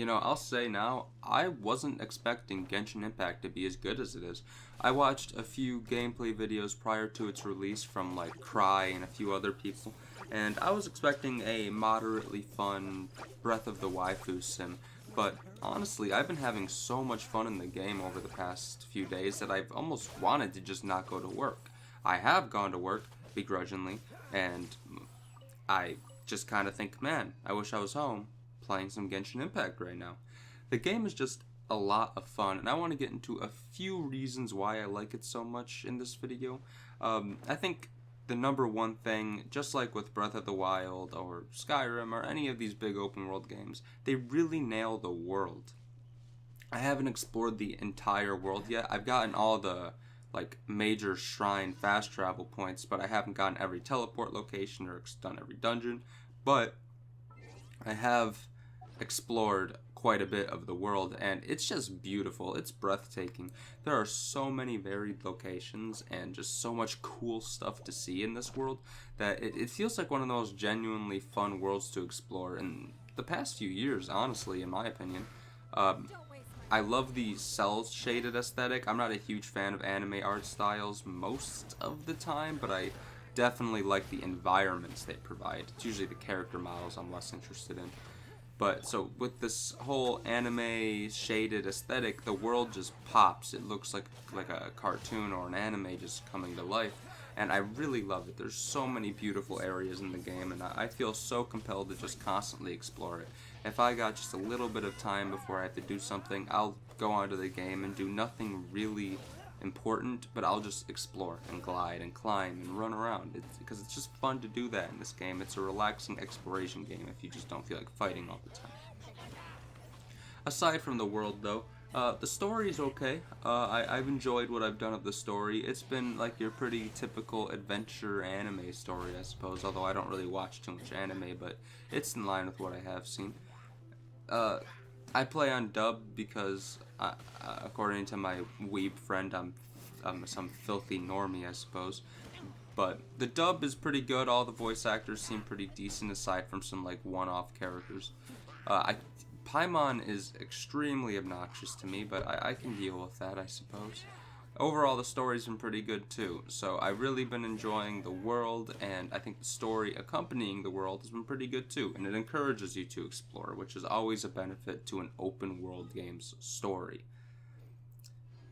I'll say now, I wasn't expecting Genshin Impact to be as good as it is. I watched a few gameplay videos prior to its release from like Cry and a few other people, and I was expecting a moderately fun Breath of the Waifu sim. But honestly, I've been having so much fun in the game over the past few days that I've almost wanted to just not go to work. I have gone to work begrudgingly, and I just kind of think, man, I wish I was home playing some Genshin Impact right now. The game is just a lot of fun, and I want to get into a few reasons why I like it so much in this video. I think the number one thing, just like with Breath of the Wild or Skyrim or any of these big open world games, they really nail the world. I haven't explored the entire world yet. I've gotten all the like major shrine fast travel points, but I haven't gotten every teleport location or done every dungeon. But I have explored quite a bit of the world, and it's just beautiful. It's breathtaking. There are so many varied locations and just so much cool stuff to see in this world that it feels like one of the most genuinely fun worlds to explore in the past few years, honestly, in my opinion. Um, I love the cell shaded aesthetic. I'm not a huge fan of anime art styles most of the time, but I definitely like the environments they provide. It's usually the character models I'm less interested in. But so with this whole anime shaded aesthetic, the world just pops. It looks like a cartoon or an anime just coming to life, and I really love it. There's so many beautiful areas in the game, and I feel so compelled to just constantly explore it. If I got just a little bit of time before I have to do something, I'll go onto the game and do nothing really important, but I'll just explore and glide and climb and run around because it's just fun to do that in this game. It's a relaxing exploration game if you just don't feel like fighting all the time. Aside from the world, though, the story is okay. I've enjoyed what I've done of the story. It's been like your pretty typical adventure anime story, I suppose, although I don't really watch too much anime, but it's in line with what I have seen. Uh, I play on dub because, according to my weeb friend, I'm some filthy normie, I suppose. But the dub is pretty good. All the voice actors seem pretty decent, aside from some like one-off characters. I Paimon is extremely obnoxious to me, but I can deal with that, I suppose. Overall, the story's been pretty good too, so I've really been enjoying the world, and I think the story accompanying the world has been pretty good too, and it encourages you to explore, which is always a benefit to an open world game's story.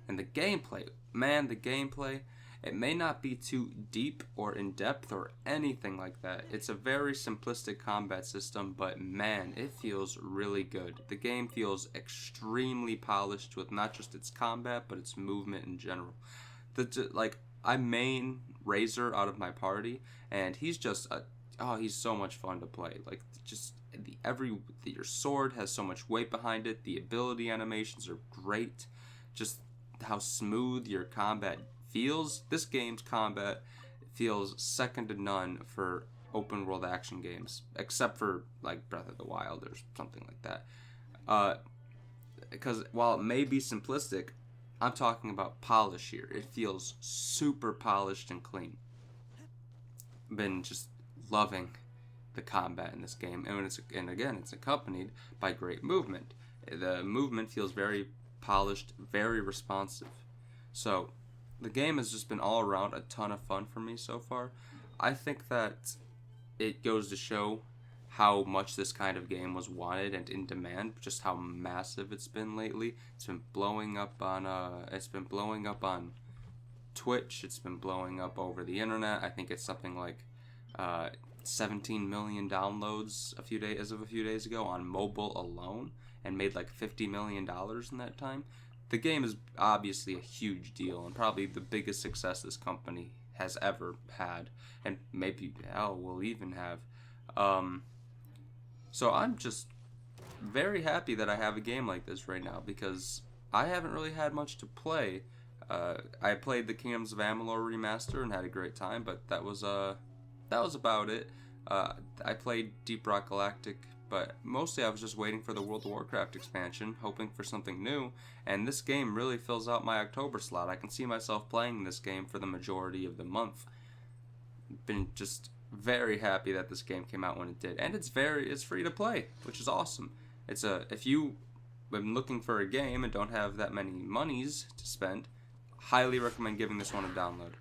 And the gameplay, man, the gameplay, it may not be too deep or in depth or anything like that. It's a very simplistic combat system, but man, it feels really good. The game feels extremely polished with not just its combat, but its movement in general. I main Razor out of my party, and he's just he's so much fun to play. Like, just your sword has so much weight behind it. The ability animations are great. Just how smooth your combat feels. This game's combat feels second to none for open world action games, except for like Breath of the Wild or something like that. Because while it may be simplistic, I'm talking about polish here. It feels super polished and clean. Been just loving the combat in this game, and again, it's accompanied by great movement. The movement feels very polished, very responsive. So the game has just been all around a ton of fun for me so far. I think that it goes to show how much this kind of game was wanted and in demand, just how massive it's been lately. It's been blowing up on Twitch. It's been blowing up over the internet. I think it's something like 17 million downloads as of a few days ago on mobile alone, and made like $50 million in that time. The game is obviously a huge deal and probably the biggest success this company has ever had, and maybe hell will even have. So I'm just very happy that I have a game like this right now, because I haven't really had much to play. I played the Kingdoms of Amalur remaster and had a great time, but that was about it. I played Deep Rock Galactic, but mostly I was just waiting for the World of Warcraft expansion, hoping for something new, and this game really fills out my October slot. I can see myself playing this game for the majority of the month. Been just very happy that this game came out when it did, and it's free to play, which is awesome. If you been looking for a game and don't have that many monies to spend, highly recommend giving this one a download.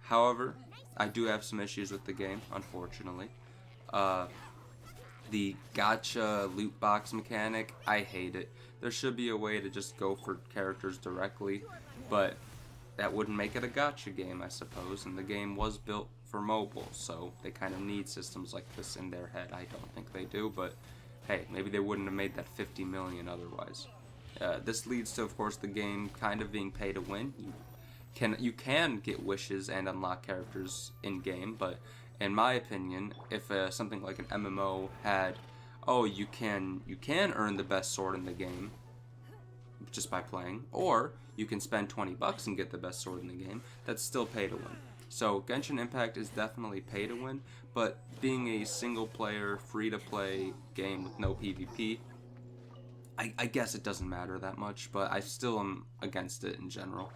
However, I do have some issues with the game, unfortunately. Uh, the gacha loot box mechanic, I hate it. There should be a way to just go for characters directly, but that wouldn't make it a gacha game, I suppose, and the game was built for mobile, so they kind of need systems like this in their head. I don't think they do, but hey, maybe they wouldn't have made that 50 million otherwise. This leads to, of course, the game kind of being pay to win. You can get wishes and unlock characters in game, but in my opinion, if something like an MMO had, oh, you can earn the best sword in the game just by playing, or you can spend 20 bucks and get the best sword in the game, that's still pay to win. So Genshin Impact is definitely pay to win, but being a single player, free to play game with no PvP, I guess it doesn't matter that much, but I still am against it in general.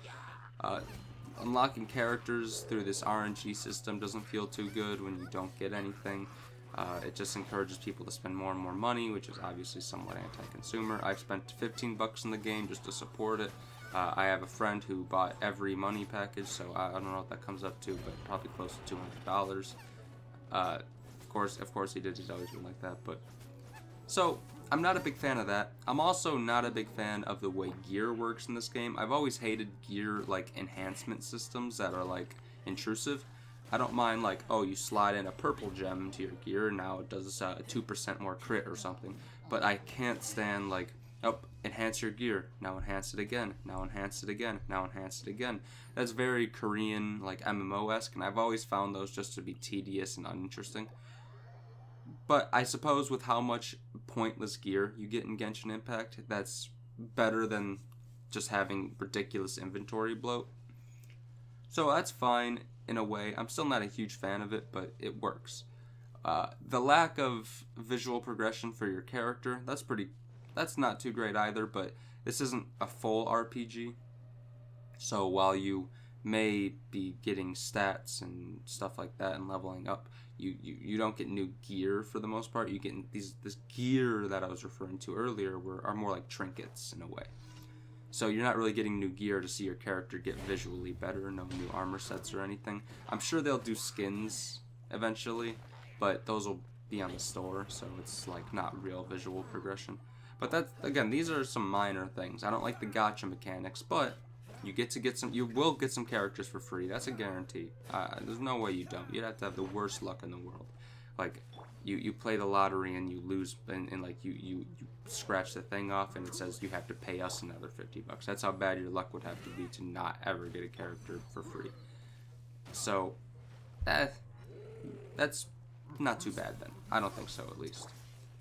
Unlocking characters through this RNG system doesn't feel too good when you don't get anything. It just encourages people to spend more and more money, which is obviously somewhat anti-consumer. I've spent 15 bucks in the game just to support it. I have a friend who bought every money package, so I don't know what that comes up to, but probably close to $200. Of course he did. He's always been like that, but so I'm not a big fan of that. I'm also not a big fan of the way gear works in this game. I've always hated gear like enhancement systems that are like intrusive. I don't mind like, oh, you slide in a purple gem into your gear, now it does 2% more crit or something. But I can't stand like, oh, enhance your gear, now enhance it again, now enhance it again, now enhance it again. That's very Korean, like MMO-esque, and I've always found those just to be tedious and uninteresting. But I suppose with how much pointless gear you get in Genshin Impact, that's better than just having ridiculous inventory bloat. So that's fine in a way. I'm still not a huge fan of it, but it works. The lack of visual progression for your character, that's not too great either, but this isn't a full RPG. So while you may be getting stats and stuff like that and leveling up, you don't get new gear for the most part. You get this gear that I was referring to earlier are more like trinkets in a way. So you're not really getting new gear to see your character get visually better, no new armor sets or anything. I'm sure they'll do skins eventually, but those will be on the store, so it's like not real visual progression. But that's, again, these are some minor things. I don't like the gacha mechanics, but you will get some characters for free. That's a guarantee. There's no way you don't. You'd have to have the worst luck in the world. Like, you play the lottery and you lose, and like you scratch the thing off and it says you have to pay us another 50 bucks. That's how bad your luck would have to be to not ever get a character for free. So that's not too bad then. I don't think so, at least.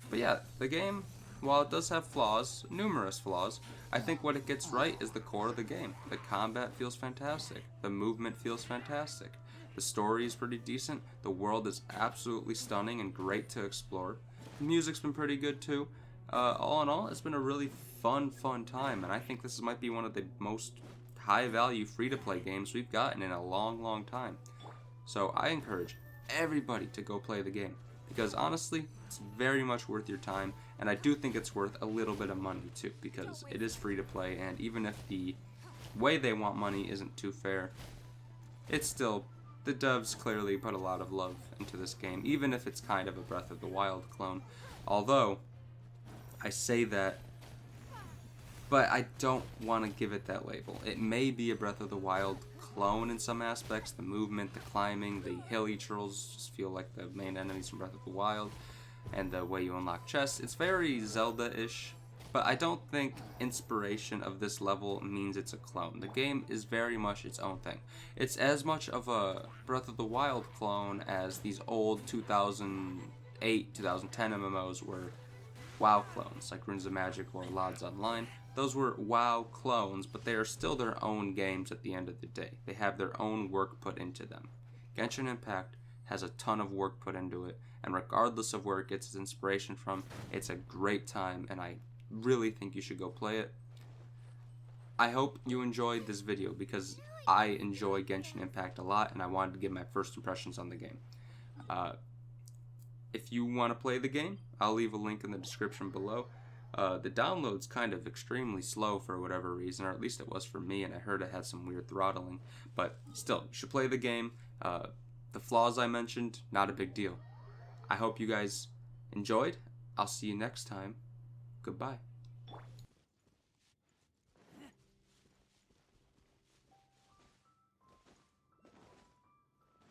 But yeah, the game, while it does have flaws, numerous flaws, I think what it gets right is the core of the game. The combat feels fantastic. The movement feels fantastic. The story is pretty decent. The world is absolutely stunning and great to explore. The music's been pretty good too. All in all, it's been a really fun time, and I think this might be one of the most high-value free-to-play games we've gotten in a long time. So I encourage everybody to go play the game, because honestly, it's very much worth your time, and I do think it's worth a little bit of money too, because it is free-to-play, and even if the way they want money isn't too fair, it's still, the devs clearly put a lot of love into this game, even if it's kind of a Breath of the Wild clone. Although, I say that, but I don't want to give it that label. It may be a Breath of the Wild clone in some aspects. The movement, the climbing, the hilly trolls just feel like the main enemies from Breath of the Wild, and the way you unlock chests. It's very Zelda-ish, but I don't think inspiration of this level means it's a clone. The game is very much its own thing. It's as much of a Breath of the Wild clone as these old 2008, 2010 MMOs were WoW clones, like Runes of Magic or LODs Online. Those were WoW clones, but they are still their own games at the end of the day. They have their own work put into them. Genshin Impact has a ton of work put into it, and regardless of where it gets its inspiration from, it's a great time, and I really think you should go play it. I hope you enjoyed this video, because I enjoy Genshin Impact a lot, and I wanted to give my first impressions on the game. If you want to play the game, I'll leave a link in the description below. The download's kind of extremely slow for whatever reason, or at least it was for me, and I heard it had some weird throttling. But still, you should play the game. The flaws I mentioned, not a big deal. I hope you guys enjoyed. I'll see you next time. Goodbye.